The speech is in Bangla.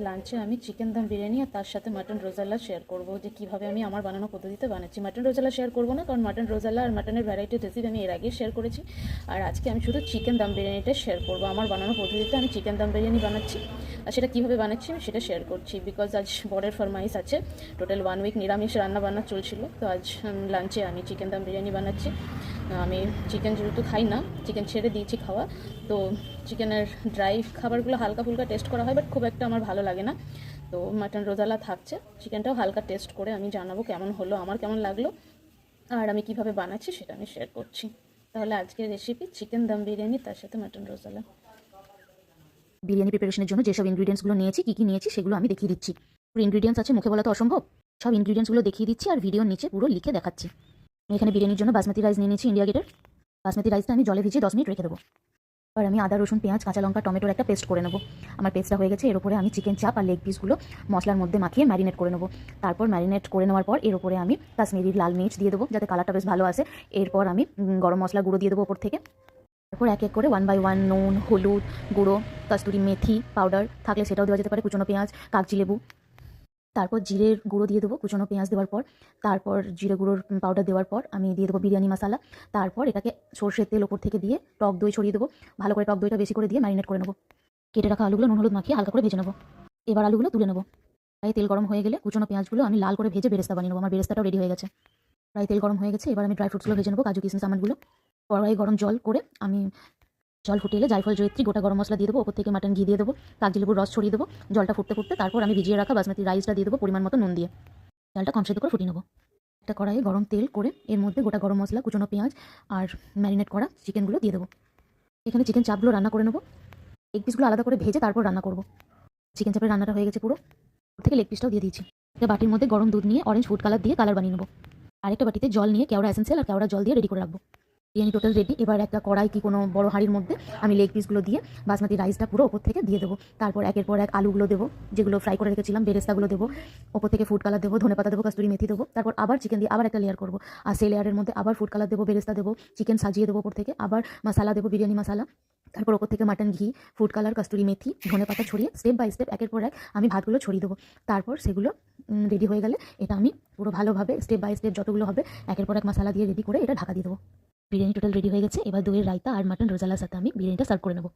লাঞ্চে আমি চিকেন দম বিরিয়ানি আর তার সাথে মাটন রোজাল্লা শেয়ার করব যে কীভাবে আমি আমার বানানো পদ্ধতিতে বানাচ্ছি। মাটন রোজাল্লা শেয়ার করব না, কারণ মাটন রোজাল্লা আর মাটনের ভ্যারাইটি রেসিপি আমি এর আগেই শেয়ার করেছি। আর আজকে আমি শুধু চিকেন দম বিরিয়ানিটা শেয়ার করব। আমার বানানো পদ্ধতিতে আমি চিকেন দম বিরিয়ানি বানাচ্ছি, আর সেটা কীভাবে বানাচ্ছি আমি সেটা শেয়ার করছি। বিকজ আজ বরের ফরমাইশ আছে, টোটাল 1 উইক নিরামিষ রান্না বান্না চলছিল, তো আজ লাঞ্চে আমি চিকেন দম বিরিয়ানি বানাচ্ছি। আমি চিকেন যেহেতু খাই না, চিকেন ছেড়ে দিয়েছি খাওয়া, তো চিকেনের ড্রাই খাবারগুলো হালকা ফুলকা টেস্ট করা হয়, বাট খুব একটা আমার ভালো লাগে না। তো মাটন রোজালা থাকছে, চিকেনটাও হালকা টেস্ট করে আমি জানাবো কেমন হলো, আমার কেমন লাগলো, আর আমি কিভাবে বানাচ্ছি সেটা আমি শেয়ার করছি। তাহলে আজকের রেসিপি চিকেন দম বিরিয়ানি তার সাথে মাটন রোজালা। বিরিয়ানি প্রিপারেশনের জন্য যেসব ইনগ্রিডিয়েন্টসগুলো নিয়েছি, কী নিয়েছি সেগুলো আমি দেখিয়ে দিচ্ছি। পুরো ইনগ্রিডিয়েন্টস আছে, মুখে বলা তো অসম্ভব। সব ইনগ্রিডিয়েন্টসগুলো দেখিয়ে দিচ্ছি আর ভিডিওর নিচে পুরো লিখে দেখাচ্ছি। আমি এখানে বিরিয়ানির জন্য বাসমতি রাইস নিয়ে নিয়েছি, ইন্ডিয়া গেটের। বাসমতি রাইসটা আমি জলে ভিজিয়ে 10 মিনিট রেখে দেবো। আর আমি আদা রসুন পেঁয়াজ কাঁচা লঙ্কা টমেটোর একটা পেস্ট করে নেবো। আমার পেস্টটা হয়ে গেছে। এর উপরে আমি চিকেন চাপ আর লেগ পিসগুলো মশলার মধ্যে মাখিয়ে ম্যারিনেট করে নেবো। তারপর ম্যারিনেট করে নেওয়ার পর এর উপরে আমি কাশ্মীরি লাল মির্চ দিয়ে দেবো, যাতে কালারটা বেশ ভালো আসে। এরপর আমি গরম মশলা গুঁড়ো দিয়ে দেবো ওপর থেকে। তারপর এক এক করে 1 বাই 1 নুন, হলুদ গুঁড়ো, কস্তুরি মেথি পাউডার থাকলে সেটাও দেওয়া যেতে পারে, কুচনো পেঁয়াজ, কাগজি লেবু। তারপর জিরের গুঁড়ো দিয়ে দেবো কুচনো পেঁয়াজ দেওয়ার পর। তারপর জিরে গুঁড়োর পাউডার দেওয়ার পর আমি দিয়ে দেবো বিরিয়ানি মশলা। তারপর এটাকে সর্ষের তেল ওপর থেকে দিয়ে টক দই ছড়িয়ে দেবো। ভালো করে টক দইটা বেশি করে দিয়ে ম্যারিনেট করে নেবো। কেটে রাখা আলুগুলো নুন হলুদ মাখিয়ে হালকা করে ভেজে নেবো। এবার আলুগুলো তুলে নেবো। প্রায় তেল গরম হয়ে গেলে কুচনো পেঁয়াজগুলো আমি লাল করে ভেজে বেরেস্তা বানিয়ে নেবো। আমার বেরেস্তাটাও রেডি হয়ে গেছে। প্রায় তেল গরম হয়ে গেছে। এবার আমি ড্রাই ফ্রুটসগুলো ভেজে নেবো, কাজু কিশমিশ আমন্ডগুলো। কড়াই গরম জল করে আমি জল ফুটে এলে জায়ফল জয়িত্রী গোটা গরম মশলা দিয়ে দেবো, ওপর থেকে মাটন ঘি দিয়ে দেবো, কাগজি লেবুর রস ছড়িয়ে দেবো। জলটা ফুটতে ফুটতে তারপর আমি ভিজিয়ে রাখা বাসমতি রাইসটা দিয়ে দেবো পরিমাণ মতো নুন দিয়ে। চালটা কম সেদ্ধ করে ফুটিয়ে নেবো। একটা কড়াইয়ে গরম তেল করে এর মধ্যে গোটা গরম মশলা, কুচনো পেঁয়াজ আর ম্যারিনেট করা চিকেনগুলো দিয়ে দেবো। এখানে চিকেন চাপগুলো রান্না করে নেবো। লেগ পিসগুলো আলাদা করে ভেজে তারপর রান্না করবো। চিকেন চাপের রান্নাটা হয়ে গেছে পুরো। ওর থেকে লেগ পিসটাও দিয়ে দিয়েছি। একটা বাটির মধ্যে গরম দুধ নিয়ে অরেঞ্জ ফুড কালার দিয়ে কালার বানিয়ে নেবো। আরেকটা বাটিতে জল নিয়ে কেওড়া এসেন্সিয়াল আর কেওড়া জল দিয়ে রেডি করে রাখবো। Biryani total ready. এবার একটা কড়াই কি কোনো বড় হাঁড়ির মধ্যে আমি লেগ পিসগুলো দিয়ে বাসমতি রাইসটা পুরো ওপর থেকে দিয়ে দেবো। তারপর একের পর এক আলুগুলো দেবো, যেগুলো ফ্রাই করে রেখেছিলাম, বেরেস্তাগুলো দেবো, ওপর থেকে ফুড কালার দেবো, ধনেপাতা দেবো, কস্তুরি মেথি দেবো। তারপর আবার চিকেন দিয়ে আবার একটা লেয়ার করবো, আর সেই লেয়ারের মধ্যে আবার ফুড কালার দেবো, বেরেস্তা দেবো, চিকেন সাজিয়ে দেবো ওপর থেকে, আবার মশলা দেবো, বিরিয়ানি মশলা। তারপর ওপর থেকে মাটন ঘি, ফুড কালার, কস্তুরি মেথি, ধনেপাতা ছড়িয়ে স্টেপ বাই স্টেপ একের পর এক আমি ভাতগুলো ছড়িয়ে দেবো। তারপর সেগুলো রেডি হয়ে গেলে এটা আমি পুরো ভালোভাবে স্টেপ বাই স্টেপ যতগুলো হবে একের পর এক মশলা দিয়ে রেডি করে এটা ঢাকা দিয়ে দেবো। বিরিয়ানি টোটাল রেডি হয়ে গেছে। এবার দইয়ের রায়তা আর মাটন রোজালার সাথে আমি বিরিয়ানিটা সার্ভ করে নেবো।